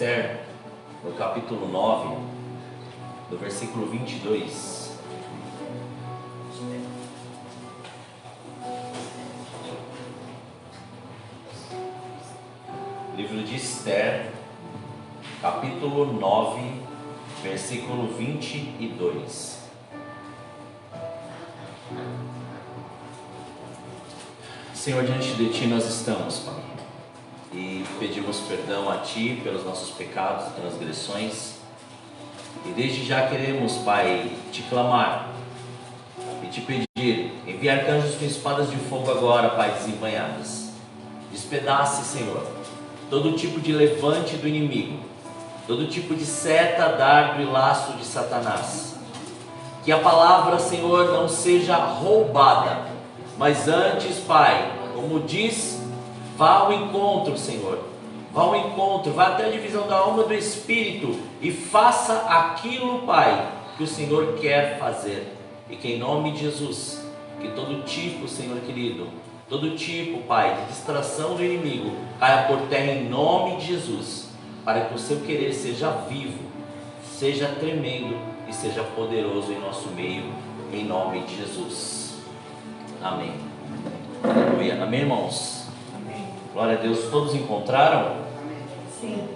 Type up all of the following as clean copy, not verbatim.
Esther, no capítulo 9, do versículo 22. Livro de Esther, capítulo 9, versículo 22. Senhor, diante de Ti nós estamos, Pai, e pedimos perdão a Ti pelos nossos pecados e transgressões, e desde já queremos, Pai, Te clamar e Te pedir, envie arcanjos com espadas de fogo agora, Pai, desembainhadas. Despedace, Senhor, todo tipo de levante do inimigo, todo tipo de seta, dardo e laço de Satanás. Que a palavra, Senhor, não seja roubada, mas antes, Pai, como diz, vá ao encontro, Senhor, vá ao encontro, vá até a divisão da alma e do espírito e faça aquilo, Pai, que o Senhor quer fazer. E que em nome de Jesus, que todo tipo, Senhor querido, todo tipo, Pai, de distração do inimigo caia por terra em nome de Jesus, para que o seu querer seja vivo, seja tremendo e seja poderoso em nosso meio, em nome de Jesus. Amém. Aleluia. Amém, irmãos? Amém. Glória a Deus. Todos encontraram? Sim.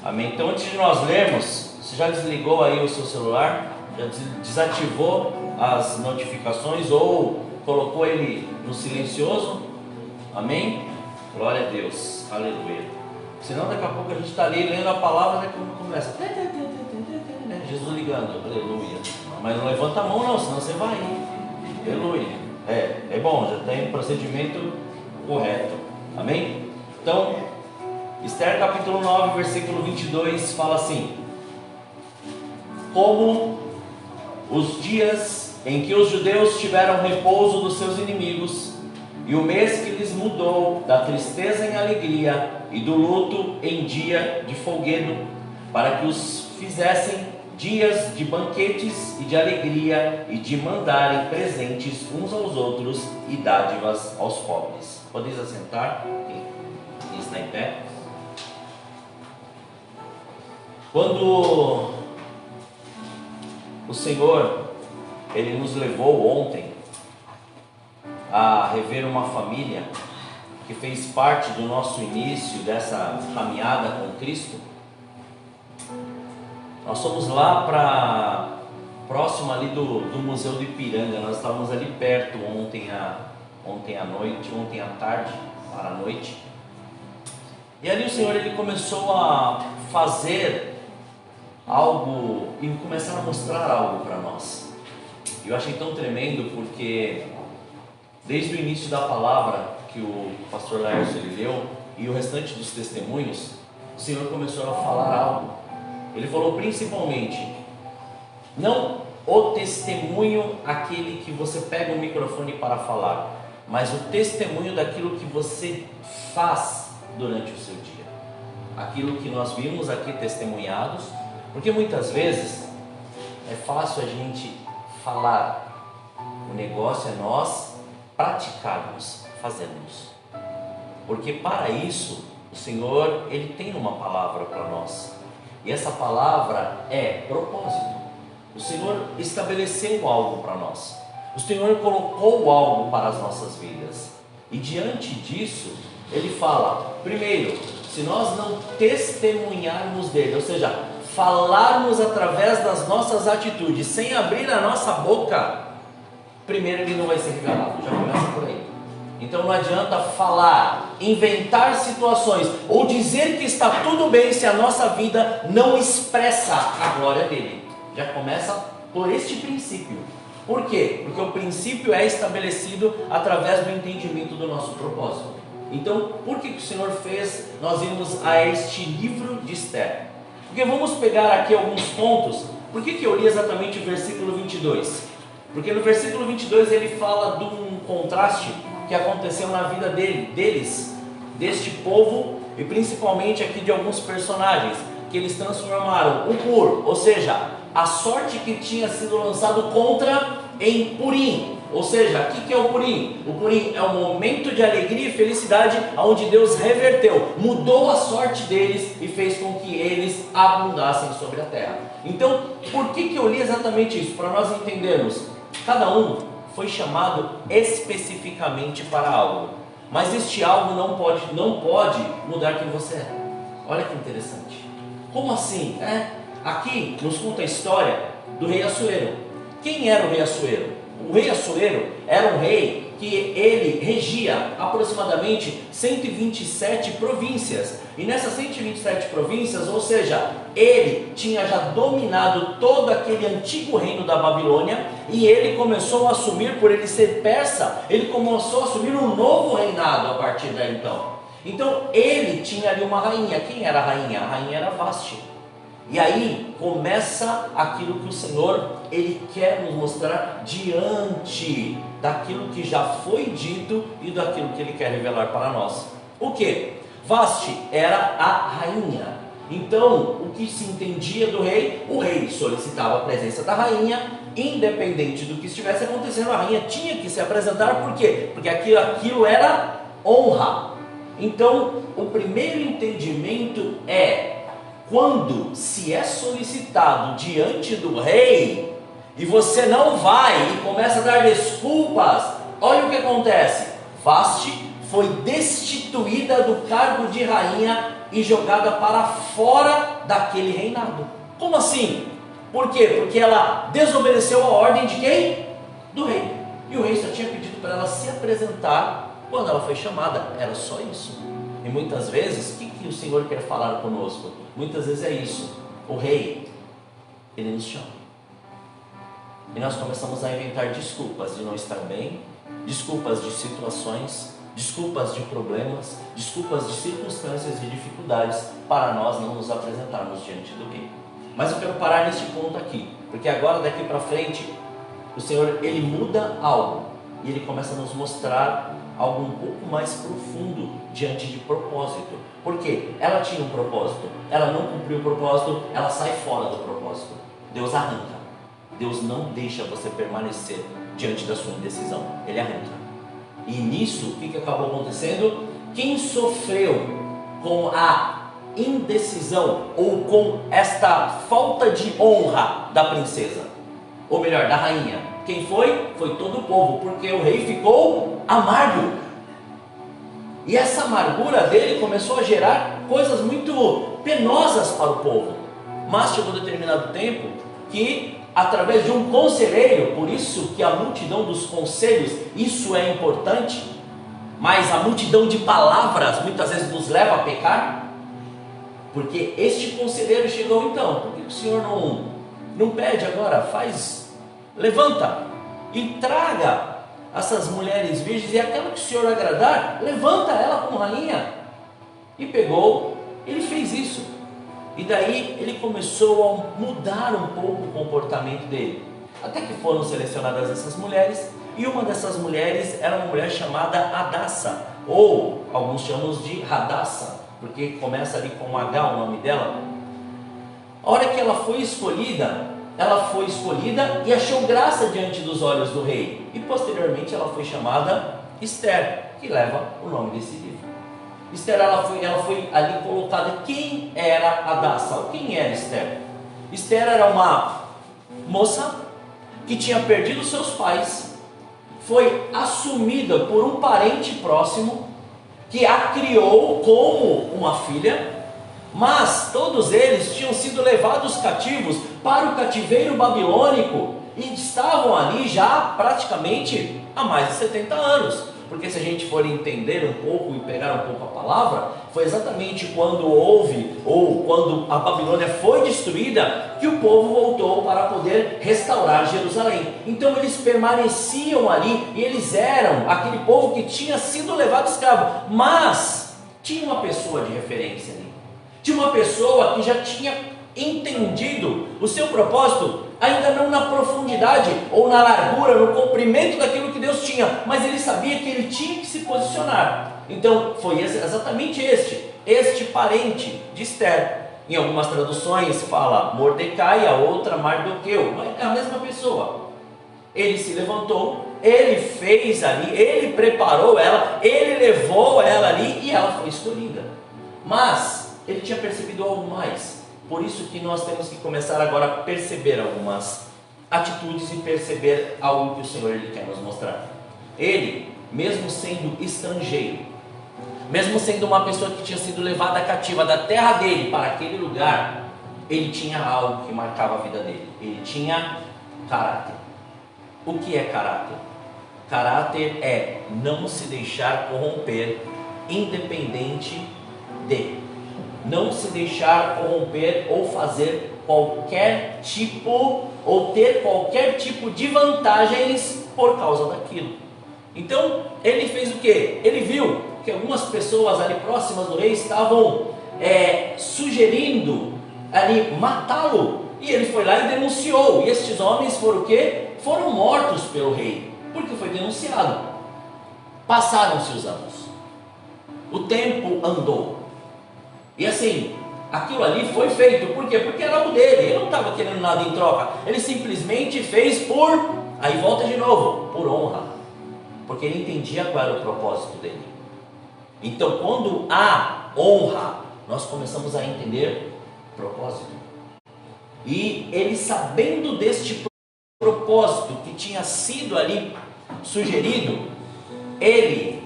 Amém. Então, antes de nós lermos, você já desligou aí o seu celular? Já desativou as notificações ou colocou ele no silencioso? Amém? Glória a Deus. Aleluia. Senão daqui a pouco a gente está ali lendo a palavra, né, quando começa Jesus ligando. Aleluia. Mas não levanta a mão não, senão você vai. Aleluia. É bom, já tem o procedimento correto. Amém? Então, Esther capítulo 9, versículo 22 fala assim: como os dias em que os judeus tiveram repouso dos seus inimigos, e o mês que lhes mudou da tristeza em alegria e do luto em dia de folguedo, para que os fizessem dias de banquetes e de alegria e de mandarem presentes uns aos outros e dádivas aos pobres. Podeis assentar? Quem está em pé? Quando o Senhor, Ele nos levou ontem a rever uma família que fez parte do nosso início dessa caminhada com Cristo, nós fomos lá para próximo ali do Museu do Ipiranga. Nós estávamos ali perto ontem à tarde, para a noite. E ali o Senhor, Ele começou a fazer algo e começar a mostrar algo para nós. Eu achei tão tremendo porque desde o início da palavra que o pastor Laércio ele leu e o restante dos testemunhos, o Senhor começou a falar algo. Ele falou principalmente, não o testemunho aquele que você pega o microfone para falar, mas o testemunho daquilo que você faz durante o seu dia. Aquilo que nós vimos aqui testemunhados, porque muitas vezes é fácil a gente falar, o negócio é nós praticarmos, fazermos. Porque para isso, o Senhor, Ele tem uma palavra para nós. E essa palavra é propósito. O Senhor estabeleceu algo para nós. O Senhor colocou algo para as nossas vidas. E diante disso, Ele fala, primeiro, se nós não testemunharmos dele, ou seja, falarmos através das nossas atitudes, sem abrir a nossa boca, primeiro Ele não vai ser revelado. Já começa por aí. Então não adianta falar, inventar situações ou dizer que está tudo bem se a nossa vida não expressa a glória dele. Já começa por este princípio. Por quê? Porque o princípio é estabelecido através do entendimento do nosso propósito. Então, por que o Senhor fez nós irmos a este livro de Esther? Porque vamos pegar aqui alguns pontos. Por que eu li exatamente o versículo 22? Porque no versículo 22 ele fala de um contraste que aconteceu na vida deles, deste povo, e principalmente aqui de alguns personagens, que eles transformaram o Pur, ou seja, a sorte que tinha sido lançado contra em Purim, Ou seja, o que é o Purim? O Purim é um momento de alegria e felicidade onde Deus reverteu, mudou a sorte deles e fez com que eles abundassem sobre a terra. Então, por que eu li exatamente isso? Para nós entendermos, cada um foi chamado especificamente para algo, mas este algo não pode mudar quem você é. Olha que interessante. Como assim? Aqui nos conta a história do rei Assuero. Quem era o rei Assuero? O rei Assuero era um rei que ele regia aproximadamente 127 províncias. E nessas 127 províncias, ou seja, ele tinha já dominado todo aquele antigo reino da Babilônia, e ele começou a assumir, por ele ser persa, ele começou a assumir um novo reinado a partir daí então. Então ele tinha ali uma rainha. Quem era a rainha? A rainha era Vasti. E aí começa aquilo que o Senhor, Ele quer nos mostrar diante daquilo que já foi dito e daquilo que Ele quer revelar para nós. O que? Vasti era a rainha. Então, o que se entendia do rei? O rei solicitava a presença da rainha, independente do que estivesse acontecendo, a rainha tinha que se apresentar. Por quê? Porque aquilo era honra. Então, o primeiro entendimento é: quando se é solicitado diante do rei e você não vai e começa a dar desculpas, olha o que acontece. Vasti foi destituída do cargo de rainha e jogada para fora daquele reinado. Como assim? Por quê? Porque ela desobedeceu a ordem de quem? Do rei. E o rei só tinha pedido para ela se apresentar quando ela foi chamada. Era só isso. E muitas vezes, o que o Senhor quer falar conosco? Muitas vezes é isso. O rei, ele nos chama. E nós começamos a inventar desculpas de não estar bem, desculpas de situações, desculpas de problemas, desculpas de circunstâncias e dificuldades para nós não nos apresentarmos diante do rei. Mas eu quero parar neste ponto aqui, porque agora daqui para frente, o Senhor, ele muda algo e ele começa a nos mostrar algo um pouco mais profundo diante de propósito. Por quê? Ela tinha um propósito, ela não cumpriu o propósito, ela sai fora do propósito. Deus arranca. Deus não deixa você permanecer diante da sua indecisão, Ele arranca. E nisso, o que acabou acontecendo? Quem sofreu com a indecisão ou com esta falta de honra da princesa, ou melhor, da rainha, quem foi? Foi todo o povo, porque o rei ficou amargo. E essa amargura dele começou a gerar coisas muito penosas para o povo. Mas chegou um determinado tempo que, através de um conselheiro, por isso que a multidão dos conselhos, isso é importante, mas a multidão de palavras muitas vezes nos leva a pecar, porque este conselheiro chegou então, por que o Senhor não pede agora, levanta e traga essas mulheres virgens, e aquela que o Senhor agradar, levanta ela como rainha. E pegou, ele fez isso. E daí ele começou a mudar um pouco o comportamento dele. Até que foram selecionadas essas mulheres, e uma dessas mulheres era uma mulher chamada Hadassa, ou alguns chamam de Radassa, porque começa ali com um H o nome dela. A hora que ela foi escolhida e achou graça diante dos olhos do rei. E posteriormente ela foi chamada Esther, que leva o nome desse livro. Esther, ela foi ali colocada. Quem era Hadassa? Quem era Esther? Esther era uma moça que tinha perdido seus pais, foi assumida por um parente próximo, que a criou como uma filha, mas todos eles tinham sido levados cativos para o cativeiro babilônico e estavam ali já praticamente há mais de 70 anos. Porque se a gente for entender um pouco e pegar um pouco a palavra, foi exatamente quando quando a Babilônia foi destruída, que o povo voltou para poder restaurar Jerusalém. Então eles permaneciam ali e eles eram aquele povo que tinha sido levado escravo, mas tinha uma pessoa de referência ali. Tinha uma pessoa que já tinha entendido o seu propósito, ainda não na profundidade ou na largura, no comprimento daquilo que Deus tinha, mas ele sabia que ele tinha que se posicionar. Então foi exatamente este parente de Esther. Em algumas traduções fala Mordecai, a outra Mardoqueu, mas é a mesma pessoa. Ele se levantou ele fez ali, ele preparou ela, ele levou ela ali e ela foi escolhida. Mas ele tinha percebido algo mais. Por isso que nós temos que começar agora a perceber algumas atitudes e perceber algo que o Senhor ele quer nos mostrar. Ele, mesmo sendo estrangeiro, mesmo sendo uma pessoa que tinha sido levada cativa da terra dele para aquele lugar, ele tinha algo que marcava a vida dele. Ele tinha caráter. O que é caráter? Caráter é não se deixar corromper, independente de. Não se deixar corromper ou fazer qualquer tipo, ou ter qualquer tipo de vantagens por causa daquilo. Então, ele fez o quê? Ele viu que algumas pessoas ali próximas do rei estavam sugerindo ali matá-lo. E ele foi lá e denunciou. E estes homens foram o quê? Foram mortos pelo rei, porque foi denunciado. Passaram-se os anos, o tempo andou, e assim, aquilo ali foi feito. Por quê? Porque era algo dele. Ele não estava querendo nada em troca. Ele simplesmente fez por, aí volta de novo, por honra, porque ele entendia qual era o propósito dele. Então, quando há honra, nós começamos a entender propósito. E ele, sabendo deste propósito que tinha sido ali sugerido, ele,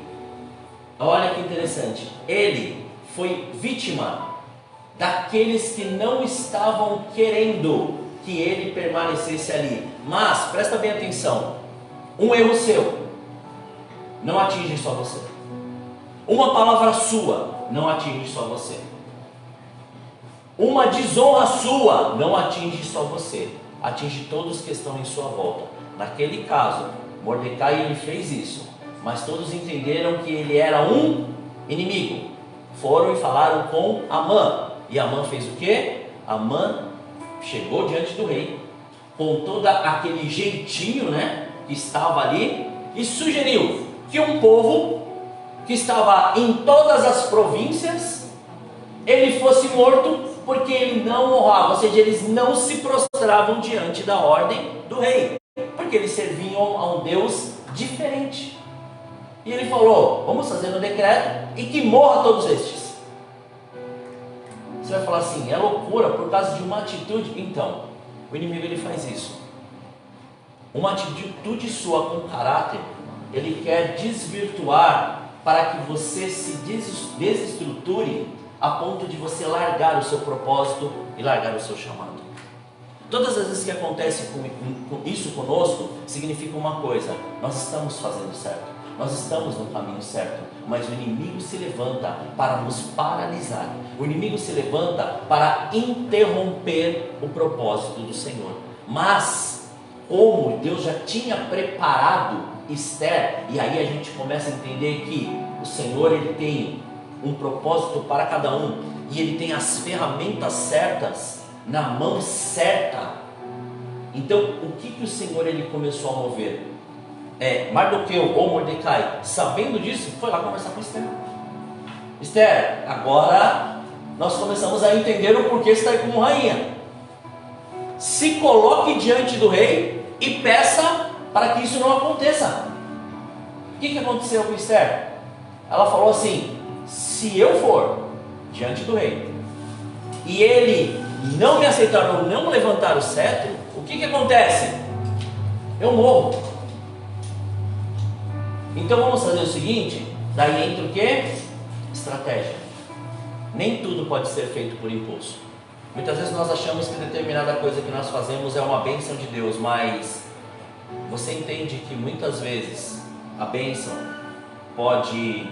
olha que interessante, ele foi vítima daqueles que não estavam querendo que ele permanecesse ali. Mas, presta bem atenção, um erro seu não atinge só você. Uma palavra sua não atinge só você. Uma desonra sua não atinge só você, atinge todos que estão em sua volta. Naquele caso, Mordecai ele fez isso, mas todos entenderam que ele era um inimigo. Foram e falaram com Amã, e Amã fez o quê? Amã chegou diante do rei, com todo aquele jeitinho, que estava ali, e sugeriu que um povo que estava em todas as províncias, ele fosse morto, porque ele não honrava, ou seja, eles não se prostravam diante da ordem do rei, porque eles serviam a um Deus diferente. E ele falou: vamos fazer um decreto e que morra todos estes. Você vai falar assim, é loucura por causa de uma atitude. Então, o inimigo ele faz isso. Uma atitude sua com caráter, ele quer desvirtuar para que você se desestruture a ponto de você largar o seu propósito e largar o seu chamado. Todas as vezes que acontece isso conosco, significa uma coisa: nós estamos fazendo certo, nós estamos no caminho certo, mas o inimigo se levanta para nos paralisar, o inimigo se levanta para interromper o propósito do Senhor. Mas, como Deus já tinha preparado Esther, e aí a gente começa a entender que o Senhor ele tem um propósito para cada um, e ele tem as ferramentas certas na mão certa. Então, o que o Senhor ele começou a mover? Mardoqueu ou Mordecai, sabendo disso, foi lá conversar com Esther. Esther, agora nós começamos a entender o porquê você está aí como rainha. Se coloque diante do rei e peça para que isso não aconteça. O que aconteceu com Esther? Ela falou assim: se eu for diante do rei e ele não me aceitar ou não levantar o cetro, o que acontece? Eu morro. Então vamos fazer o seguinte, daí entra o que? Estratégia. Nem tudo pode ser feito por impulso. Muitas vezes nós achamos que determinada coisa que nós fazemos é uma bênção de Deus, mas você entende que muitas vezes a bênção pode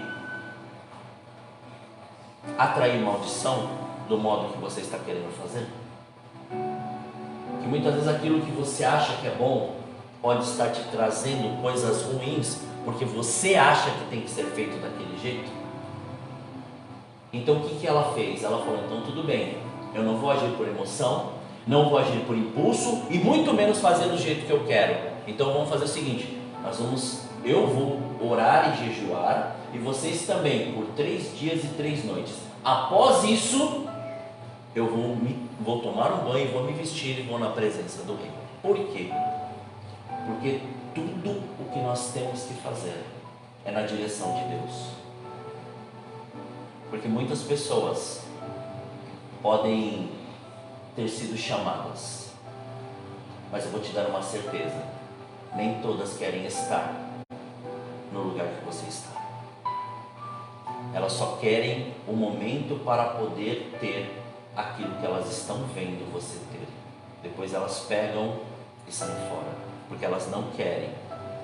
atrair maldição do modo que você está querendo fazer? Que muitas vezes aquilo que você acha que é bom pode estar te trazendo coisas ruins, porque você acha que tem que ser feito daquele jeito. Então o que ela fez? Ela falou: então tudo bem, eu não vou agir por emoção, não vou agir por impulso, e muito menos fazer do jeito que eu quero. Então vamos fazer o seguinte, eu vou orar e jejuar, e vocês também, por 3 dias e 3 noites. Após isso, eu vou tomar um banho, vou me vestir e vou na presença do rei. Por quê? Porque tudo o que nós temos que fazer é na direção de Deus. Porque muitas pessoas podem ter sido chamadas, mas eu vou te dar uma certeza: nem todas querem estar no lugar que você está. Elas só querem o momento para poder ter aquilo que elas estão vendo você ter. Depois elas pegam e saem fora, porque elas não querem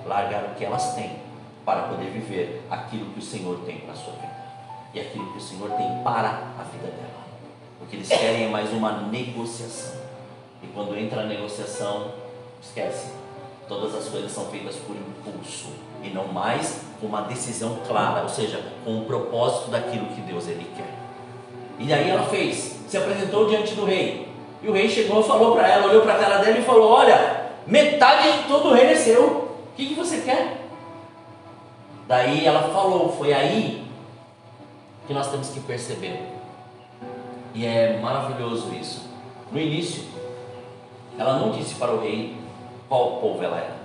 largar o que elas têm para poder viver aquilo que o Senhor tem para a sua vida e aquilo que o Senhor tem para a vida dela. O que eles querem é mais uma negociação, e quando entra a negociação, esquece, todas as coisas são feitas por impulso e não mais com uma decisão clara, ou seja, com o propósito daquilo que Deus ele quer. E aí ela fez, se apresentou diante do rei, e o rei chegou, falou para ela, olhou para a cara dela e falou: olha, metade de todo o reino é seu, o que você quer? Daí ela falou, foi aí que nós temos que perceber, e é maravilhoso isso. No início, ela não disse para o rei qual povo ela era,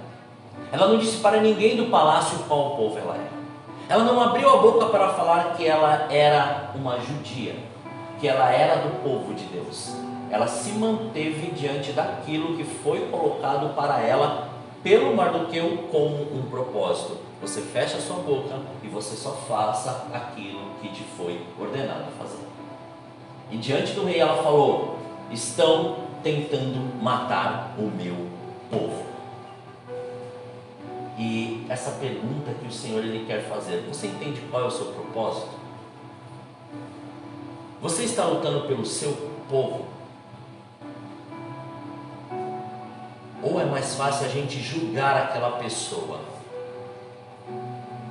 ela não disse para ninguém do palácio qual povo ela era, ela não abriu a boca para falar que ela era uma judia, que ela era do povo de Deus. Ela se manteve diante daquilo que foi colocado para ela pelo Mardoqueu como um propósito. Você fecha a sua boca e você só faça aquilo que te foi ordenado fazer. E diante do rei ela falou: estão tentando matar o meu povo. E essa pergunta que o Senhor ele quer fazer: você entende qual é o seu propósito? Você está lutando pelo seu povo? Ou é mais fácil a gente julgar aquela pessoa,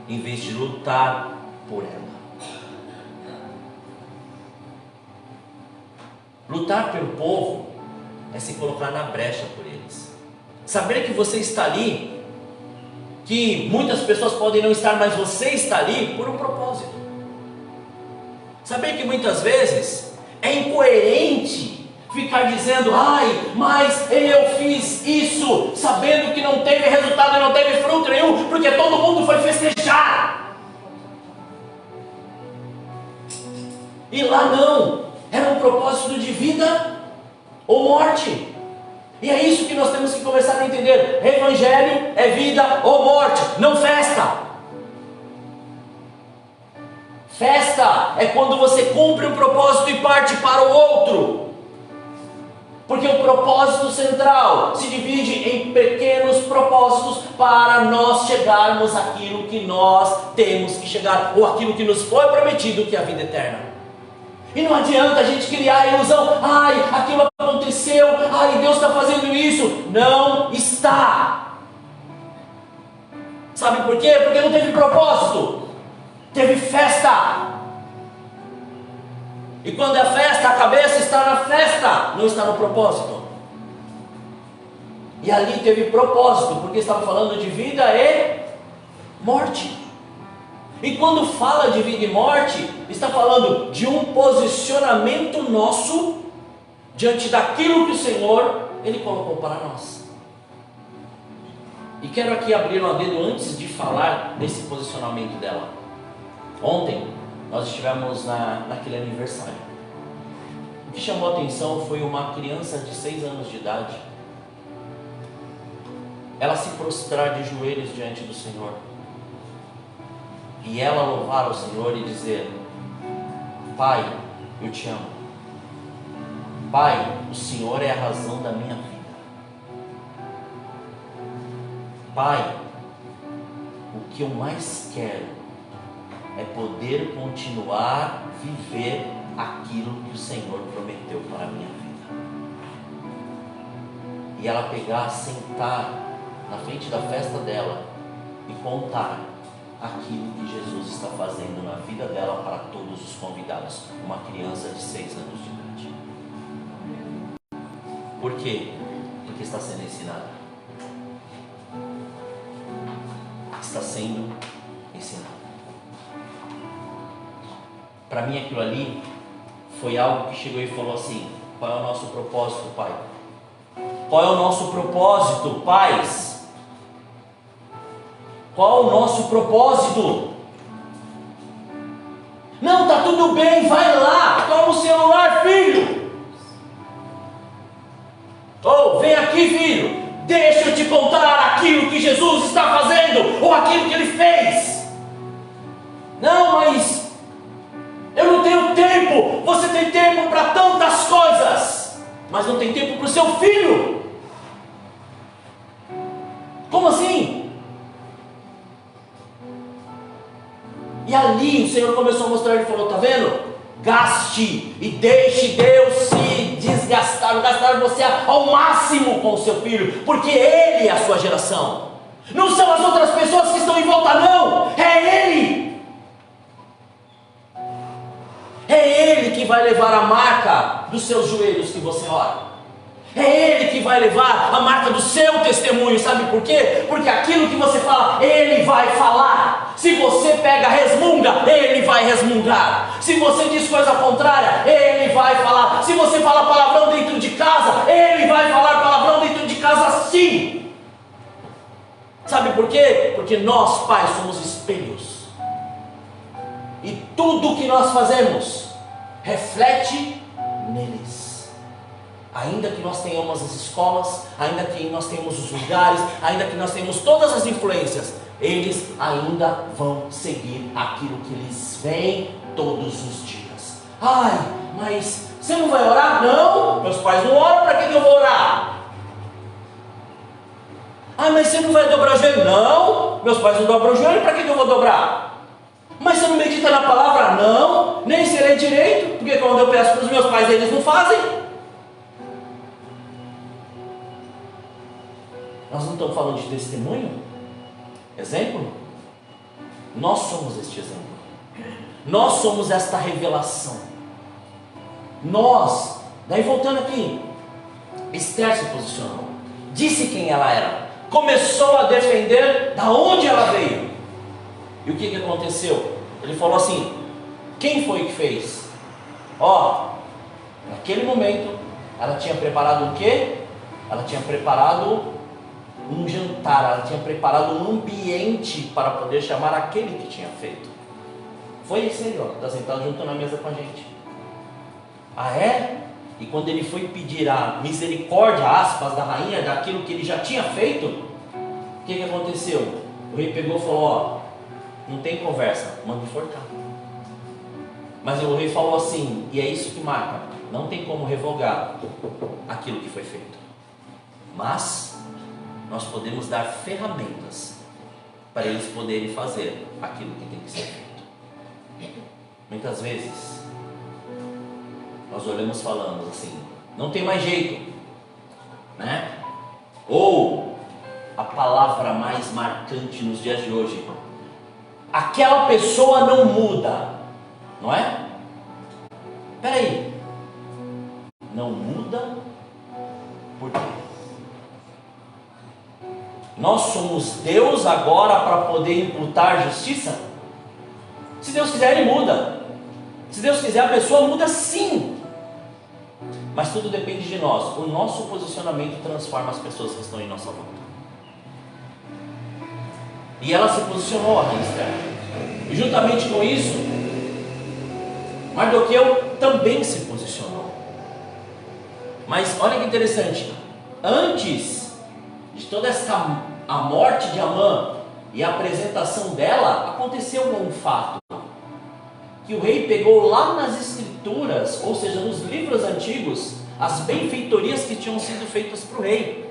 em vez de lutar por ela? Lutar pelo povo é se colocar na brecha por eles. Saber que você está ali, que muitas pessoas podem não estar, mas você está ali por um propósito. Saber que muitas vezes é incoerente ficar dizendo: ai, mas eu fiz isso, sabendo que não teve resultado e não teve fruto nenhum, porque todo mundo foi festejar. E lá não, era um propósito de vida ou morte. E é isso que nós temos que começar a entender: evangelho é vida ou morte, não festa. Festa é quando você cumpre um propósito e parte para o outro. Porque o propósito central se divide em pequenos propósitos para nós chegarmos àquilo que nós temos que chegar, ou aquilo que nos foi prometido, que é a vida eterna. E não adianta a gente criar a ilusão: ai, aquilo aconteceu, ai, Deus está fazendo isso. Não está. Sabe por quê? Porque não teve propósito, teve festa. E quando é festa, a cabeça está na festa, não está no propósito. E ali teve propósito, porque estava falando de vida e morte. E quando fala de vida e morte, está falando de um posicionamento nosso diante daquilo que o Senhor ele colocou para nós. E quero aqui abrir um dedo antes de falar desse posicionamento dela. Ontem nós estivemos naquele aniversário. O que chamou a atenção foi uma criança de 6 anos de idade, ela se prostrar de joelhos diante do Senhor, e ela louvar o Senhor e dizer: Pai, eu te amo. Pai, o Senhor é a razão da minha vida. Pai, o que eu mais quero é poder continuar a viver aquilo que o Senhor prometeu para a minha vida. E ela pegar, sentar na frente da festa dela e contar aquilo que Jesus está fazendo na vida dela para todos os convidados. Uma criança de 6 anos de idade. Por quê? Porque está sendo ensinada. Está sendo ensinada. Para mim aquilo ali foi algo que chegou e falou assim: qual é o nosso propósito, Pai? Qual é o nosso propósito, pais? Qual o nosso propósito? Não, tá tudo bem, vai lá, toma o celular, filho. Ou vem aqui, filho, deixa eu te contar aquilo que Jesus está fazendo, ou aquilo que Ele fez. Não, mas eu não tenho tempo. Você tem tempo para tantas coisas, mas não tem tempo para o seu filho. Como assim? E ali o Senhor começou a mostrar, Ele falou, tá vendo? Gaste e deixe Deus se gastar você ao máximo com o seu filho, porque Ele é a sua geração. Não são as outras pessoas que estão em volta, não, é Ele. É Ele que vai levar a marca dos seus joelhos que você ora. É Ele que vai levar a marca do seu testemunho. Sabe por quê? Porque aquilo que você fala, Ele vai falar. Se você pega, resmunga, Ele vai resmungar. Se você diz coisa contrária, Ele vai falar. Se você fala palavrão dentro de casa, Ele vai falar palavrão dentro de casa sim. Sabe por quê? Porque nós, pais, somos espelhos. E tudo que nós fazemos reflete neles. Ainda que nós tenhamos as escolas, ainda que nós tenhamos os lugares, ainda que nós tenhamos todas as influências, eles ainda vão seguir aquilo que eles veem todos os dias. Ai, mas você não vai orar? Não, meus pais não oram, para que eu vou orar? Ai, mas você não vai dobrar o joelho? Não, meus pais não dobram o joelho, para que eu vou dobrar? Mas você não medita na palavra? Não, nem se lê direito, porque quando eu peço para os meus pais, eles não fazem. Nós não estamos falando de testemunho? Exemplo? Nós somos este exemplo. Nós somos esta revelação. Nós, daí voltando aqui, Esther se posicionou, disse quem ela era, começou a defender da onde ela veio. E o que aconteceu? Ele falou assim, quem foi que fez? Naquele momento, ela tinha preparado o quê? Ela tinha preparado um jantar, ela tinha preparado um ambiente para poder chamar aquele que tinha feito. Foi esse aí, que está sentado junto na mesa com a gente. Ah, é? E quando ele foi pedir a misericórdia, aspas, da rainha, daquilo que ele já tinha feito, o que aconteceu? O rei pegou e falou, não tem conversa, manda enforcar. Mas o rei falou assim, e é isso que marca, não tem como revogar aquilo que foi feito. Mas nós podemos dar ferramentas para eles poderem fazer aquilo que tem que ser feito. Muitas vezes nós olhamos e falamos assim, não tem mais jeito, né? Ou a palavra mais marcante nos dias de hoje, aquela pessoa não muda, não é? Peraí, não muda por quê? Nós somos Deus agora para poder imputar justiça? Se Deus quiser, Ele muda. Se Deus quiser, a pessoa muda sim. Mas tudo depende de nós. O nosso posicionamento transforma as pessoas que estão em nossa volta. E ela se posicionou, a rainha Esther. E juntamente com isso, Mardoqueu também se posicionou. Mas olha que interessante, antes de toda a morte de Amã e a apresentação dela, aconteceu um fato, que o rei pegou lá nas escrituras, ou seja, nos livros antigos, as benfeitorias que tinham sido feitas para o rei,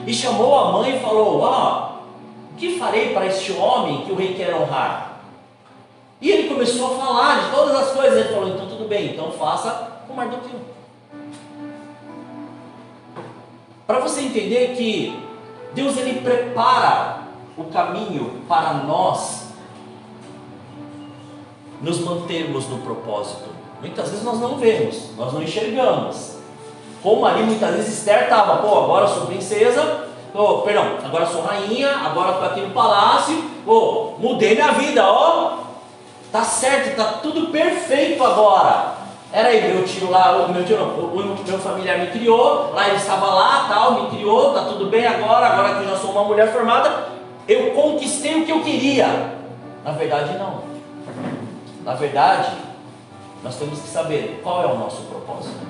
e chamou Amã e falou, o que farei para este homem que o rei quer honrar? E ele começou a falar de todas as coisas. Ele falou, então tudo bem, então faça com Mardoqueu. Para você entender que Deus, Ele prepara o caminho para nós nos mantermos no propósito. Muitas vezes nós não vemos, nós não enxergamos. Como ali muitas vezes Esther estava, agora eu sou princesa, agora eu sou rainha, agora estou aqui no palácio, mudei minha vida, tá certo, está tudo perfeito agora. Era aí, meu tio lá, meu familiar me criou, lá ele estava lá, tal, me criou, tá tudo bem agora que eu já sou uma mulher formada, eu conquistei o que eu queria. Na verdade, não. Na verdade, nós temos que saber qual é o nosso propósito.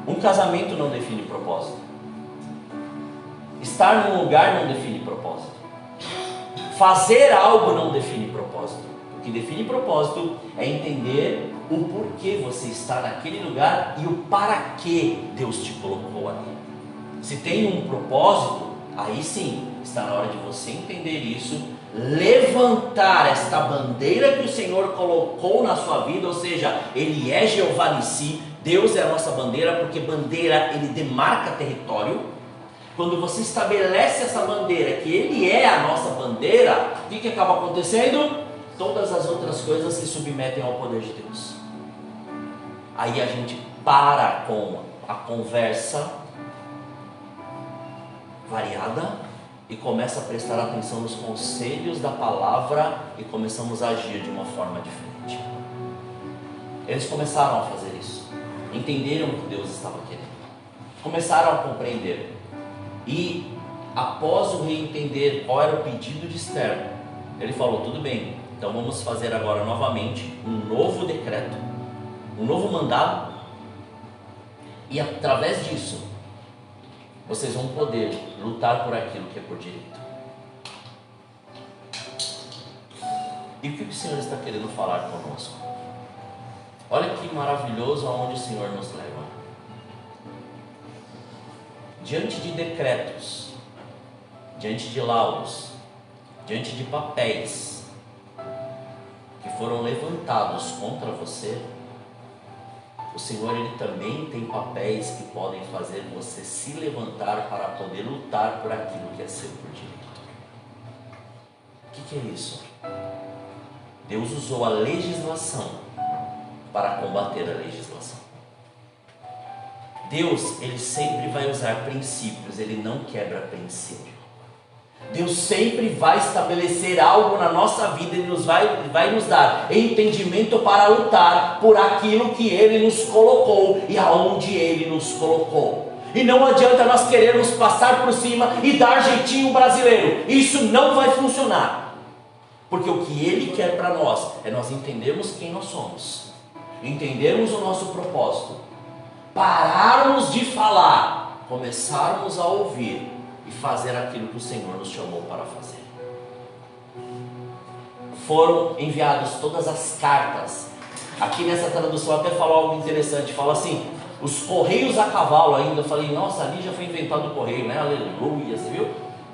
Um casamento não define propósito. Estar num lugar não define propósito. Fazer algo não define propósito. O que define propósito é entender o porquê você está naquele lugar e o para que Deus te colocou ali. Se tem um propósito, aí sim, está na hora de você entender isso, levantar esta bandeira que o Senhor colocou na sua vida, ou seja, Ele é Jeová Nissi, Deus é a nossa bandeira, porque bandeira, Ele demarca território. Quando você estabelece essa bandeira, que Ele é a nossa bandeira, o que acaba acontecendo? Todas as outras coisas se submetem ao poder de Deus. Aí a gente para com a conversa variada e começa a prestar atenção nos conselhos da palavra e começamos a agir de uma forma diferente. Eles começaram a fazer isso, entenderam o que Deus estava querendo, começaram a compreender. E após o rei entender qual era o pedido de Esther, ele falou: tudo bem, então vamos fazer agora novamente um novo decreto, um novo mandado, e através disso vocês vão poder lutar por aquilo que é por direito. E o que o Senhor está querendo falar conosco? Olha que maravilhoso aonde o Senhor nos leva. Diante de decretos, diante de laudos, diante de papéis que foram levantados contra você, o Senhor, Ele também tem papéis que podem fazer você se levantar para poder lutar por aquilo que é seu por direito. O que é isso? Deus usou a legislação para combater a legislação. Deus, Ele sempre vai usar princípios, Ele não quebra princípio. Deus sempre vai estabelecer algo na nossa vida, Ele vai nos dar entendimento para lutar por aquilo que Ele nos colocou e aonde Ele nos colocou. E não adianta nós querermos passar por cima e dar jeitinho brasileiro, isso não vai funcionar. Porque o que Ele quer para nós é nós entendermos quem nós somos, entendermos o nosso propósito, pararmos de falar, começarmos a ouvir e fazer aquilo que o Senhor nos chamou para fazer. Foram enviadas todas as cartas. Aqui nessa tradução até fala algo interessante, fala assim, os correios a cavalo ainda. Eu falei, nossa, ali já foi inventado o correio, né? Aleluia, você viu?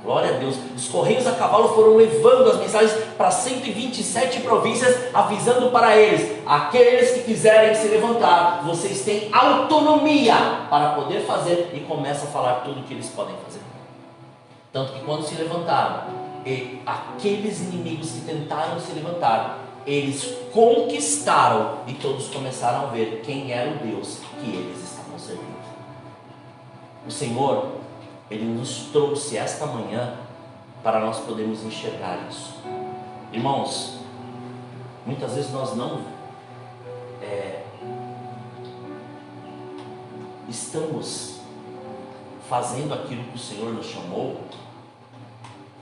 Glória a Deus. Os correios a cavalo foram levando as mensagens para 127 províncias, avisando para eles: aqueles que quiserem se levantar, vocês têm autonomia para poder fazer, e começa a falar tudo o que eles podem fazer. Tanto que quando se levantaram, e aqueles inimigos que tentaram se levantar, eles conquistaram, e todos começaram a ver quem era o Deus que eles estavam servindo. O Senhor, Ele nos trouxe esta manhã para nós podermos enxergar isso. Irmãos, muitas vezes nós não estamos fazendo aquilo que o Senhor nos chamou.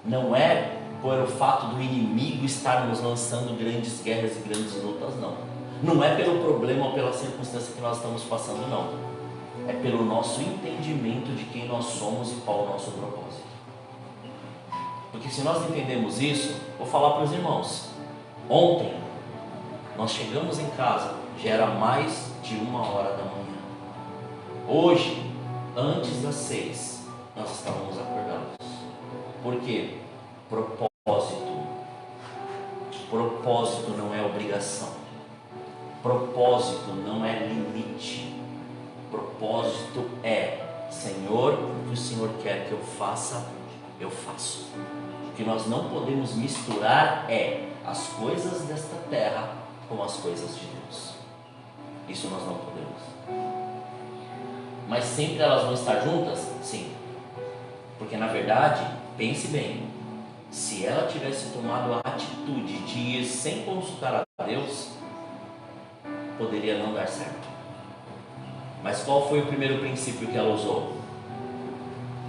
Não é por o fato do inimigo estar nos lançando grandes guerras e grandes lutas, não. Não é pelo problema ou pela circunstância que nós estamos passando, não. É pelo nosso entendimento de quem nós somos e qual o nosso propósito. Porque se nós entendemos isso, vou falar para os irmãos. Ontem, nós chegamos em casa, já era mais de 1h da manhã. Hoje, antes das 6, nós estávamos acordados. Por quê? Propósito. Propósito não é obrigação. Propósito não é limite. Propósito é: Senhor, o que o Senhor quer que eu faça, eu faço. O que nós não podemos misturar é as coisas desta terra com as coisas de Deus. Isso nós não podemos. Mas sempre elas vão estar juntas? Sim. Porque na verdade, pense bem, se ela tivesse tomado a atitude de ir sem consultar a Deus, poderia não dar certo. Mas qual foi o primeiro princípio que ela usou?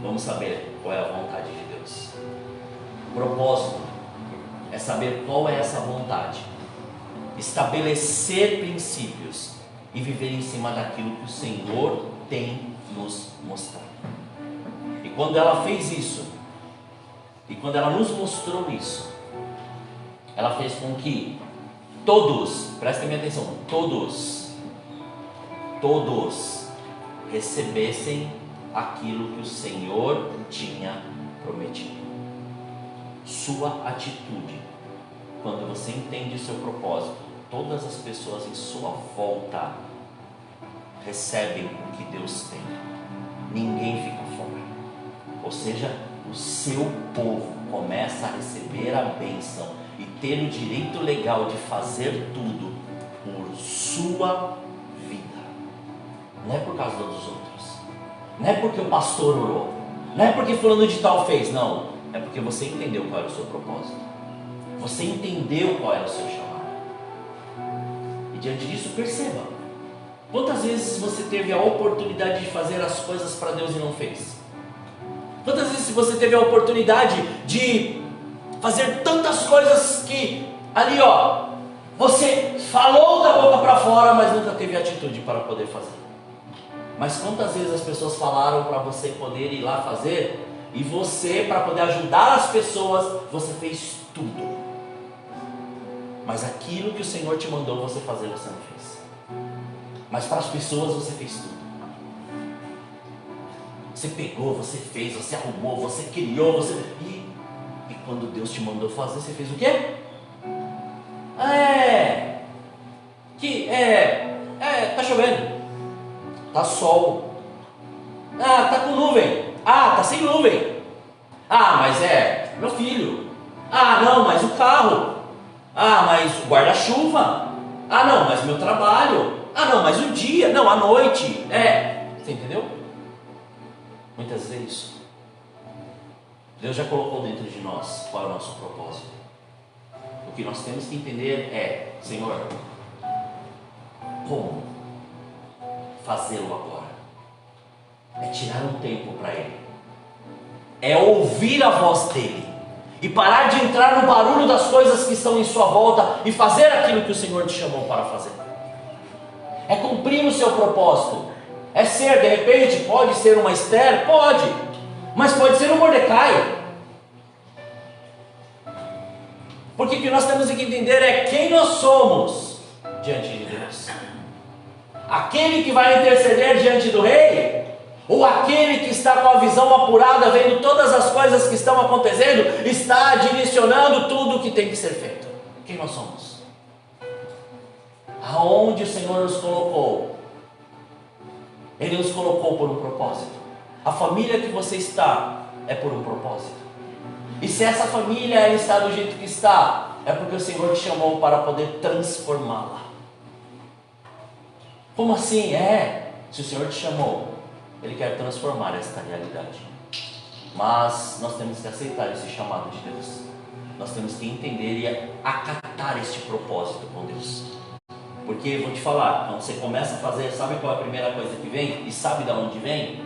Vamos saber qual é a vontade de Deus. Propósito é saber qual é essa vontade, estabelecer princípios e viver em cima daquilo que o Senhor tem nos mostrado. E quando ela fez isso, e quando ela nos mostrou isso, ela fez com que todos, prestem minha atenção, todos recebessem aquilo que o Senhor tinha prometido. Sua atitude, quando você entende o seu propósito, todas as pessoas em sua volta recebem o que Deus tem. Ninguém fica fora. Ou seja, o seu povo começa a receber a bênção e ter o direito legal de fazer tudo por sua vida. Não é por causa dos outros. Não é porque o pastor orou. Não é porque fulano de tal fez. Não. É porque você entendeu qual era o seu propósito. Você entendeu qual era o seu chamado. E diante disso, perceba. Quantas vezes você teve a oportunidade de fazer as coisas para Deus e não fez? Quantas vezes você teve a oportunidade de fazer tantas coisas que ali você falou da boca para fora, mas nunca teve atitude para poder fazer? Mas quantas vezes as pessoas falaram para você poder ir lá fazer, e você, para poder ajudar as pessoas, você fez tudo, mas aquilo que o Senhor te mandou você fazer, você não fez. Mas para as pessoas você fez tudo. Você pegou, você fez, você arrumou, você criou, E quando Deus te mandou fazer, você fez o quê? Tá chovendo. Tá sol. Tá com nuvem. Tá sem nuvem. Mas meu filho. Não, mas o carro. Mas o guarda-chuva. Não, mas meu trabalho. Não, mas o dia. Não, a noite. Você entendeu? Muitas vezes é isso. Deus já colocou dentro de nós qual é o nosso propósito. O que nós temos que entender é: Senhor, como fazê-lo agora? É tirar um tempo para Ele, é ouvir a voz dEle e parar de entrar no barulho das coisas que estão em sua volta e fazer aquilo que o Senhor te chamou para fazer. É cumprir o seu propósito. É ser, de repente, pode ser uma Esther? Pode, mas pode ser um Mordecai. Porque o que nós temos que entender é quem nós somos diante de Deus. Aquele que vai interceder diante do rei, ou aquele que está com a visão apurada, vendo todas as coisas que estão acontecendo, está direcionando tudo o que tem que ser feito. Quem nós somos? Aonde o Senhor nos colocou? Ele nos colocou por um propósito. A família que você está é por um propósito. E se essa família ela está do jeito que está, é porque o Senhor te chamou para poder transformá-la. Como assim? Se o Senhor te chamou, Ele quer transformar esta realidade. Mas nós temos que aceitar esse chamado de Deus. Nós temos que entender e acatar este propósito com Deus. Porque, vou te falar, quando você começa a fazer, sabe qual é a primeira coisa que vem? E sabe de onde vem?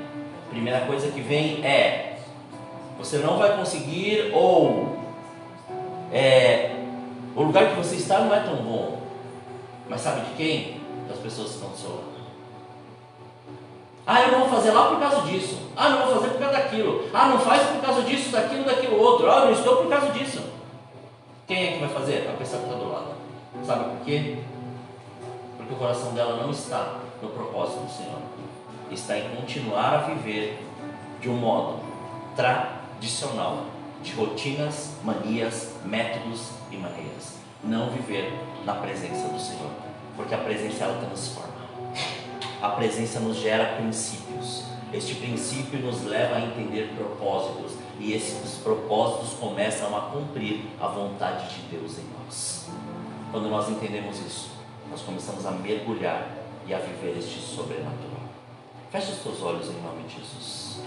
A primeira coisa que vem você não vai conseguir, o lugar que você está não é tão bom. Mas sabe de quem? Das pessoas que estão do seu lado. Eu não vou fazer lá por causa disso. Não vou fazer por causa daquilo. Não faz por causa disso, daquilo outro. Não estou por causa disso. Quem é que vai fazer? A pessoa que está do lado. Sabe por quê? Porque o coração dela não está no propósito do Senhor. Está em continuar a viver de um modo tradicional, de rotinas, manias, métodos e maneiras. Não viver na presença do Senhor. Porque a presença ela transforma. A presença nos gera princípios. Este princípio nos leva a entender propósitos. E esses propósitos começam a cumprir a vontade de Deus em nós. Quando nós entendemos isso, nós começamos a mergulhar e a viver este sobrenatural. Feche os teus olhos em nome de Jesus.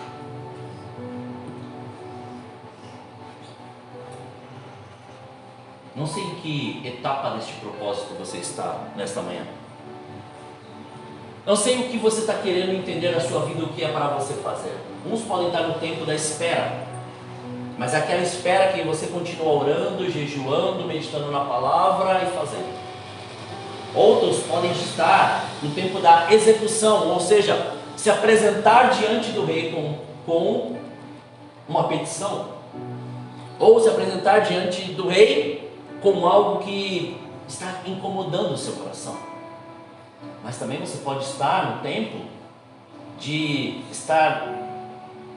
Não sei em que etapa deste propósito você está nesta manhã. Não sei o que você está querendo entender na sua vida, o que é para você fazer. Uns podem estar no tempo da espera, mas é aquela espera que você continua orando, jejuando, meditando na palavra e fazendo. Outros podem estar no tempo da execução, ou seja, se apresentar diante do rei com uma petição, ou se apresentar diante do rei com algo que está incomodando o seu coração. Mas também você pode estar no tempo de estar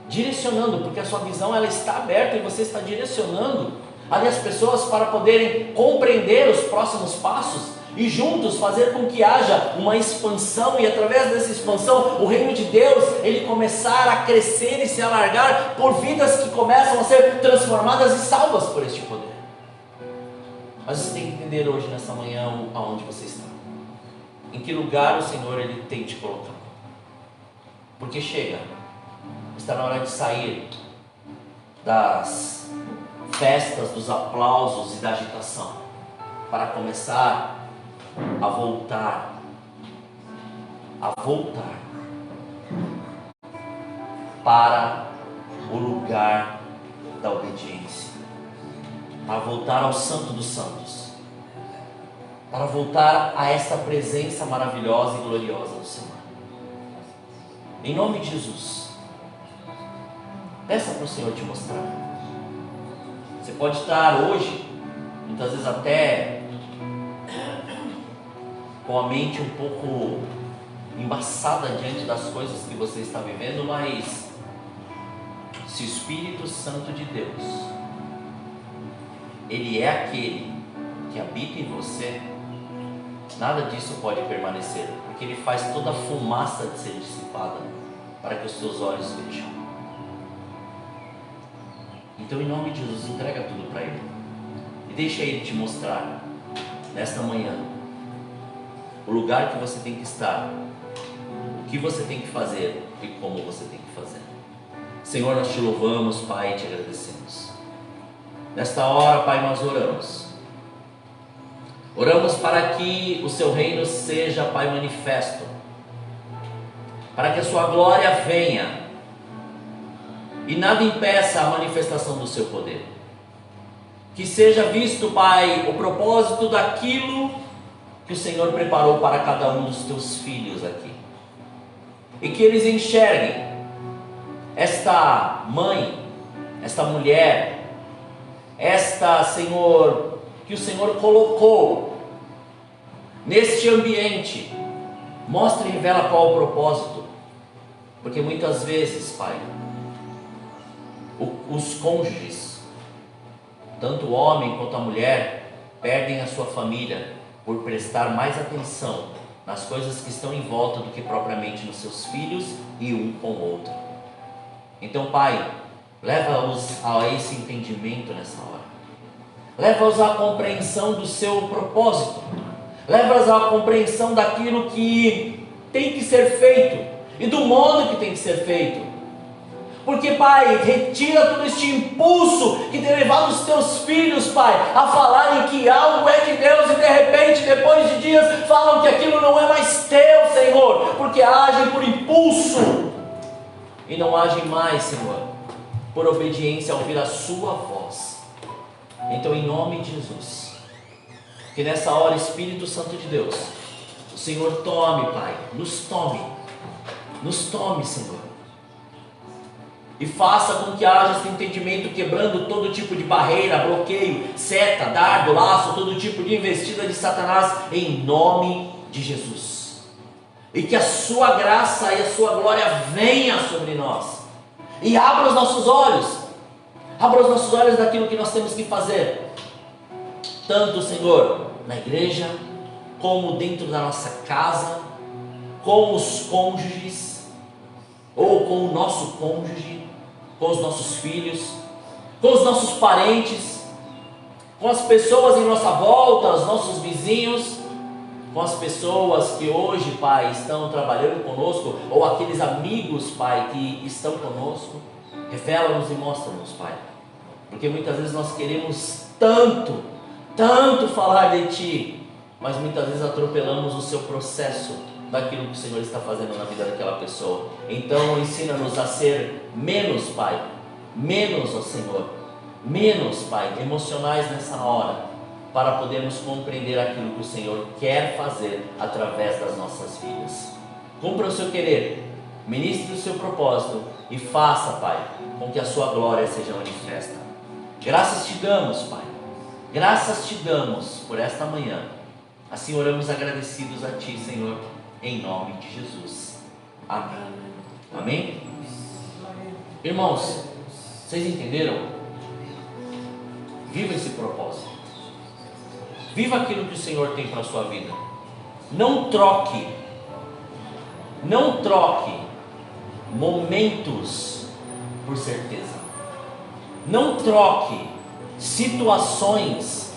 direcionando, porque a sua visão ela está aberta e você está direcionando ali as pessoas para poderem compreender os próximos passos e juntos fazer com que haja uma expansão, e através dessa expansão o reino de Deus ele começar a crescer e se alargar por vidas que começam a ser transformadas e salvas por este poder. Mas você tem que entender hoje, nessa manhã, aonde você está, em que lugar o Senhor ele tem te colocado, porque chega, está na hora de sair das festas, dos aplausos e da agitação, para começar a voltar para o lugar da obediência, para voltar ao Santo dos Santos, para voltar a esta presença maravilhosa e gloriosa do Senhor. Em nome de Jesus, peça para o Senhor te mostrar. Você pode estar hoje, muitas vezes até com a mente um pouco embaçada diante das coisas que você está vivendo, mas se o Espírito Santo de Deus, ele é aquele que habita em você, nada disso pode permanecer, porque ele faz toda a fumaça de ser dissipada para que os seus olhos vejam. Então, em nome de Jesus, entrega tudo para ele e deixa ele te mostrar nesta manhã o lugar que você tem que estar, o que você tem que fazer e como você tem que fazer. Senhor, nós te louvamos, Pai, e te agradecemos. Nesta hora, Pai, nós oramos para que o seu reino seja, Pai, manifesto, para que a sua glória venha e nada impeça a manifestação do seu poder. Que seja visto, Pai, o propósito daquilo que o Senhor preparou para cada um dos teus filhos aqui, e que eles enxerguem esta mãe, esta mulher, esta, Senhor, que o Senhor colocou neste ambiente. Mostra e revela qual o propósito, porque muitas vezes, Pai, os cônjuges, tanto o homem quanto a mulher, perdem a sua família por prestar mais atenção nas coisas que estão em volta do que propriamente nos seus filhos e um com o outro. Então, Pai, leva-os a esse entendimento nessa hora, leva-os à compreensão do seu propósito, leva-os à compreensão daquilo que tem que ser feito e do modo que tem que ser feito. Porque, Pai, retira todo este impulso que tem levado os teus filhos, Pai, a falarem que algo é de Deus e de repente, depois de dias, falam que aquilo não é mais teu, Senhor, porque agem por impulso e não agem mais, Senhor, por obediência a ouvir a sua voz. Então, em nome de Jesus, que nessa hora, Espírito Santo de Deus, o Senhor tome, Pai, nos tome, Senhor, e faça com que haja esse entendimento, quebrando todo tipo de barreira, bloqueio, seta, dardo, laço, todo tipo de investida de Satanás, em nome de Jesus. E que a sua graça e a sua glória venha sobre nós, e abra os nossos olhos daquilo que nós temos que fazer, tanto, Senhor, na igreja, como dentro da nossa casa, com os cônjuges, ou com o nosso cônjuge, com os nossos filhos, com os nossos parentes, com as pessoas em nossa volta, os nossos vizinhos, com as pessoas que hoje, Pai, estão trabalhando conosco, ou aqueles amigos, Pai, que estão conosco. Revela-nos e mostra-nos, Pai, porque muitas vezes nós queremos tanto falar de Ti, mas muitas vezes atropelamos o seu processo daquilo que o Senhor está fazendo na vida daquela pessoa. Então ensina-nos a ser menos, Pai, menos, ó Senhor, menos, Pai, emocionais nessa hora, para podermos compreender aquilo que o Senhor quer fazer através das nossas vidas. Cumpra o seu querer, ministre o seu propósito e faça, Pai, com que a sua glória seja manifesta. Graças te damos, Pai, graças te damos por esta manhã. Assim oramos agradecidos a ti, Senhor, em nome de Jesus. Amém. Amém? Irmãos, vocês entenderam? Viva esse propósito. Viva aquilo que o Senhor tem para a sua vida. Não troque momentos por certeza. Não troque situações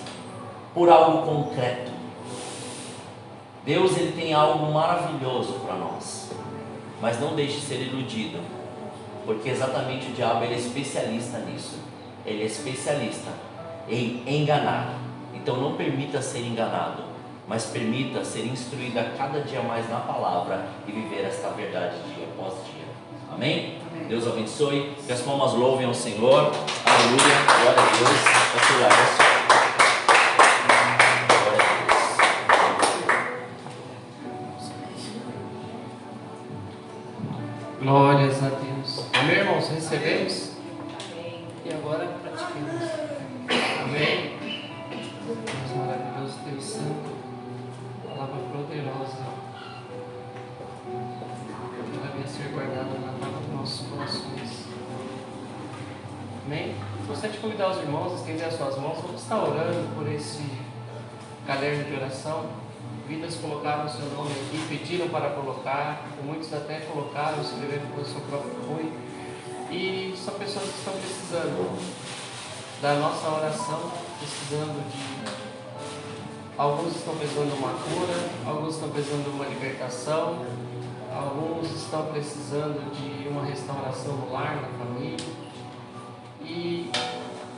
por algo concreto. Deus, Ele tem algo maravilhoso para nós, mas não deixe ser iludido, porque exatamente o diabo, ele é especialista nisso. Ele é especialista em enganar. Então não permita ser enganado, mas permita ser instruído a cada dia mais na palavra e viver esta verdade dia após dia. Amém? Amém. Deus abençoe. Que as palmas louvem ao Senhor. Aleluia. Glória a Deus. Glórias a Deus. Amém, irmãos? Recebemos? Amém. E agora pratiquemos. Amém. Deus maravilhoso, Deus santo, palavra poderosa, ela venha ser guardada na palavra dos nossos corações. Amém? Gostaria de convidar os irmãos a estender as suas mãos. Vamos estar orando por esse caderno de oração. Vidas colocaram o seu nome aqui, pediram para colocar, muitos até colocaram, escreveram com o seu próprio punho. E são pessoas que estão precisando da nossa oração, precisando de... Alguns estão precisando de uma cura, alguns estão precisando de uma libertação, alguns estão precisando de uma restauração no lar, na família. E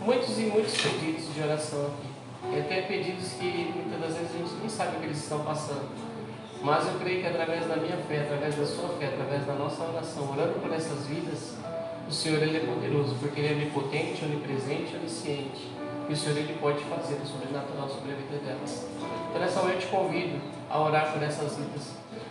muitos pedidos de oração aqui. E até pedidos que muitas das vezes a gente nem sabe o que eles estão passando. Mas eu creio que através da minha fé, através da sua fé, através da nossa oração, orando por essas vidas, o Senhor, Ele é poderoso, porque Ele é onipotente, onipresente, onisciente. E o Senhor, Ele pode fazer o sobrenatural sobre a vida delas. Então nessa hora eu te convido a orar por essas vidas.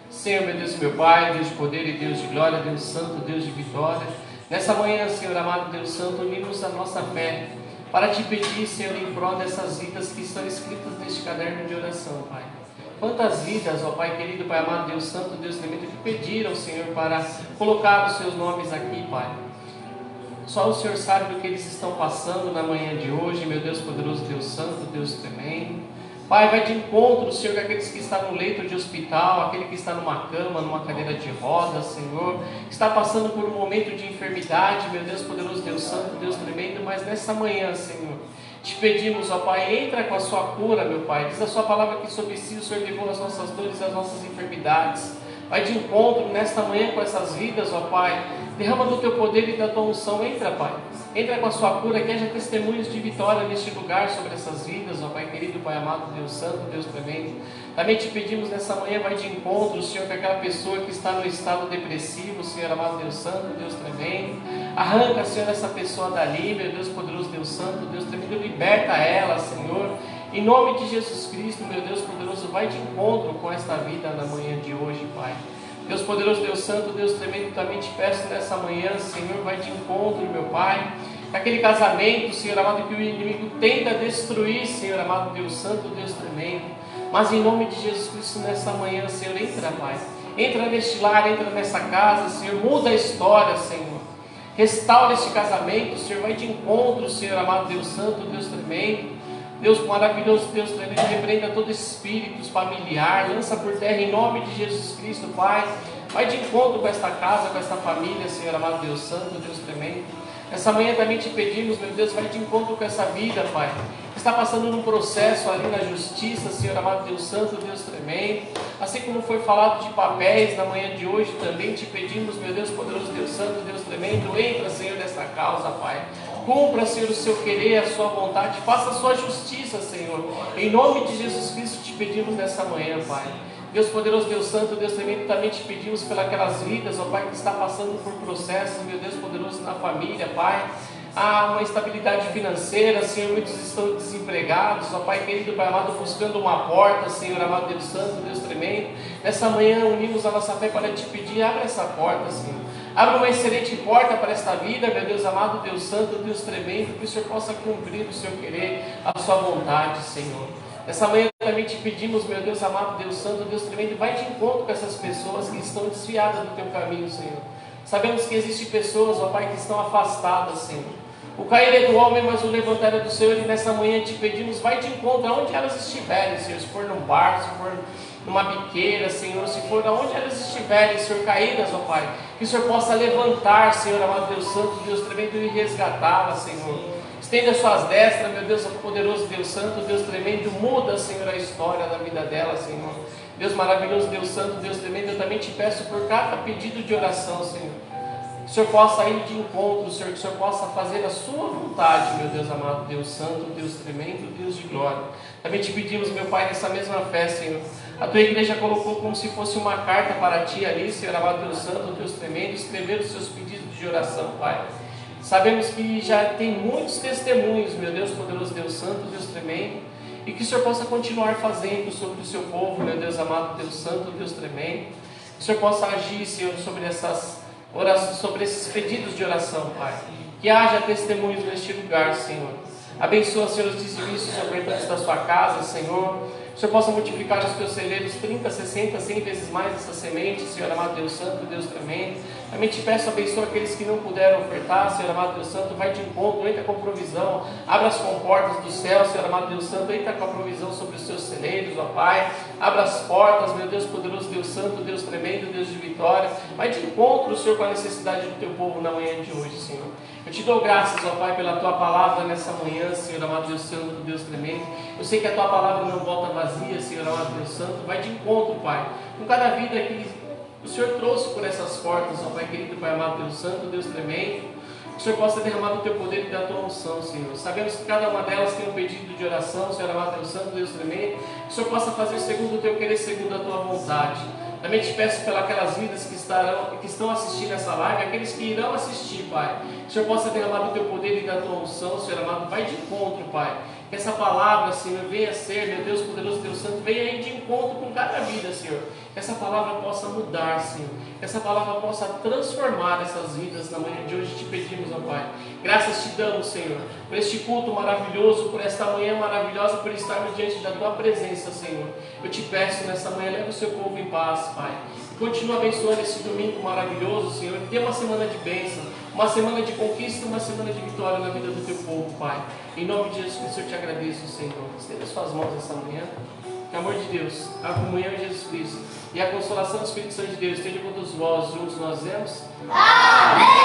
Senhor, meu Deus e meu Pai, Deus de poder e Deus de glória, Deus santo, Deus de vitória. Nessa manhã, Senhor amado, Deus santo, unimos a nossa fé para te pedir, Senhor, em prol dessas vidas que estão escritas neste caderno de oração, Pai. Quantas vidas, ó Pai querido, Pai amado, Deus santo, Deus tremendo, que pediram, Senhor, para colocar os seus nomes aqui, Pai. Só o Senhor sabe do que eles estão passando na manhã de hoje, meu Deus poderoso, Deus santo, Deus tremendo. Pai, vai de encontro, Senhor, com aqueles que estão no leito de hospital, aquele que está numa cama, numa cadeira de rodas, Senhor, que está passando por um momento de enfermidade, meu Deus poderoso, Deus santo, Deus tremendo, mas nessa manhã, Senhor, te pedimos, ó Pai, entra com a sua cura, meu Pai. Diz a sua palavra que sobre si o Senhor levou as nossas dores e as nossas enfermidades. Vai de encontro nesta manhã com essas vidas, ó Pai. Derrama do teu poder e da tua unção. Entra, Pai. Entra com a sua cura, que haja testemunhos de vitória neste lugar sobre essas vidas, ó Pai querido, Pai amado, Deus santo, Deus tremendo. Também te pedimos nessa manhã, vai de encontro, Senhor, com aquela pessoa que está no estado depressivo, Senhor amado, Deus santo, Deus tremendo. Arranca, Senhor, essa pessoa dali, meu Deus poderoso, Deus santo, Deus tremendo. Liberta ela, Senhor. Em nome de Jesus Cristo, meu Deus poderoso, vai de encontro com esta vida na manhã de hoje, Pai. Deus poderoso, Deus santo, Deus tremendo, também te peço nessa manhã, Senhor, vai de encontro, meu Pai. Aquele casamento, Senhor amado, que o inimigo tenta destruir, Senhor amado, Deus santo, Deus tremendo. Mas em nome de Jesus Cristo, nessa manhã, Senhor, entra, Pai. Entra neste lar, entra nessa casa, Senhor, muda a história, Senhor. Restaura este casamento, Senhor, vai de encontro, Senhor amado, Deus santo, Deus tremendo. Deus maravilhoso, Deus tremendo, repreenda todo espírito familiar, lança por terra em nome de Jesus Cristo, Pai. Vai de encontro com esta casa, com esta família, Senhor amado, Deus santo, Deus tremendo. Essa manhã também te pedimos, meu Deus, vai de encontro com essa vida, Pai. Está passando num processo ali na justiça, Senhor amado, Deus santo, Deus tremendo. Assim como foi falado de papéis na manhã de hoje, também te pedimos, meu Deus poderoso, Deus santo, Deus tremendo. Entra, Senhor, nessa causa, Pai. Cumpra, Senhor, o seu querer, a sua vontade. Faça a sua justiça, Senhor. Em nome de Jesus Cristo te pedimos nessa manhã, Pai. Deus poderoso, Deus santo, Deus tremendo, também te pedimos pelas vidas, ó Pai, que está passando por processos, meu Deus poderoso, na família, Pai. há uma instabilidade financeira, Senhor, muitos estão desempregados, ó Pai querido, Pai amado, buscando uma porta, Senhor amado Deus Santo, Deus tremendo. Nessa manhã unimos a nossa fé para te pedir, abre essa porta, Senhor. Abre uma excelente porta para esta vida, meu Deus amado, Deus Santo, Deus tremendo, que o Senhor possa cumprir o seu querer, a sua vontade, Senhor. Nessa manhã também te pedimos, meu Deus amado, Deus Santo, Deus tremendo, vai de encontro com essas pessoas que estão desviadas do teu caminho, Senhor. Sabemos que existem pessoas, ó Pai, que estão afastadas, Senhor. O cair é do homem, mas o levantar é do Senhor, e nessa manhã te pedimos, vai de encontro aonde elas estiverem, Senhor, se for num bar, se for numa biqueira, Senhor, se for aonde elas estiverem, Senhor, caídas, ó Pai, que o Senhor possa levantar, Senhor, amado Deus Santo, Deus tremendo, e resgatá-las, Senhor. Estenda as suas destras, meu Deus, poderoso Deus Santo, Deus tremendo, muda, Senhor, a história da vida delas, Senhor. Deus maravilhoso, Deus Santo, Deus tremendo, eu também te peço por cada pedido de oração, Senhor. Que o Senhor possa ir de encontro, Senhor, que o Senhor possa fazer a sua vontade, meu Deus amado, Deus Santo, Deus tremendo, Deus de glória. Também te pedimos, meu Pai, nessa mesma fé, Senhor, a tua igreja colocou como se fosse uma carta para ti ali, Senhor amado, Deus Santo, Deus tremendo, escrever os seus pedidos de oração, Pai. Sabemos que já tem muitos testemunhos, meu Deus poderoso, Deus Santo, Deus tremendo, e que o Senhor possa continuar fazendo sobre o seu povo, meu Deus amado, Deus Santo, Deus tremendo. Que o Senhor possa agir, Senhor, sobre essas orações, sobre esses pedidos de oração, Pai. Que haja testemunhos neste lugar, Senhor. Abençoa, Senhor, os dizimistas ofertantes da sua casa, Senhor. Que o Senhor possa multiplicar os teus celeiros 30, 60, 100 vezes mais essa semente, Senhor amado Deus Santo, Deus tremendo. Também te peço, abençoa aqueles que não puderam ofertar, Senhor amado Deus Santo, vai de encontro, entra com provisão, abra as comportas do céu, Senhor amado Deus Santo, entra com a provisão sobre os seus celeiros, ó Pai, abra as portas, meu Deus poderoso, Deus Santo, Deus tremendo, Deus de vitória, vai de encontro, Senhor, com a necessidade do teu povo na manhã de hoje, Senhor. Eu te dou graças, ó Pai, pela tua palavra nessa manhã, Senhor amado Deus Santo, Deus tremendo. Eu sei que a tua palavra não volta vazia, Senhor amado Deus Santo, vai de encontro, Pai, com cada vida que o Senhor trouxe por essas portas, ó Pai querido, Pai amado, Deus Santo, Deus tremendo. Que o Senhor possa derramar do teu poder e da tua unção, Senhor. Sabemos que cada uma delas tem um pedido de oração, Senhor amado, Deus Santo, Deus tremendo. Que o Senhor possa fazer segundo o teu querer, segundo a tua vontade. Também te peço pelas vidas que estão assistindo essa live, aqueles que irão assistir, Pai. Que o Senhor possa derramar do teu poder e da tua unção, Senhor amado. Vai de encontro, Pai. Que essa palavra, Senhor, venha ser, meu Deus poderoso, Deus Santo, venha aí de encontro com cada vida, Senhor. Que essa palavra possa mudar, Senhor. Que essa palavra possa transformar essas vidas na manhã de hoje. Te pedimos, ó Pai. Graças te damos, Senhor, por este culto maravilhoso, por esta manhã maravilhosa, por estarmos diante da tua presença, Senhor. Eu te peço nessa manhã, leva o seu povo em paz, Pai. Continua abençoando esse domingo maravilhoso, Senhor. E dê uma semana de bênção, uma semana de conquista, uma semana de vitória na vida do teu povo, Pai. Em nome de Jesus Cristo eu te agradeço, Senhor. Estenda as suas mãos essa manhã. Que o amor de Deus, a comunhão de Jesus Cristo e a consolação do Espírito Santo de Deus esteja com todos vós, juntos nós vemos. Amém.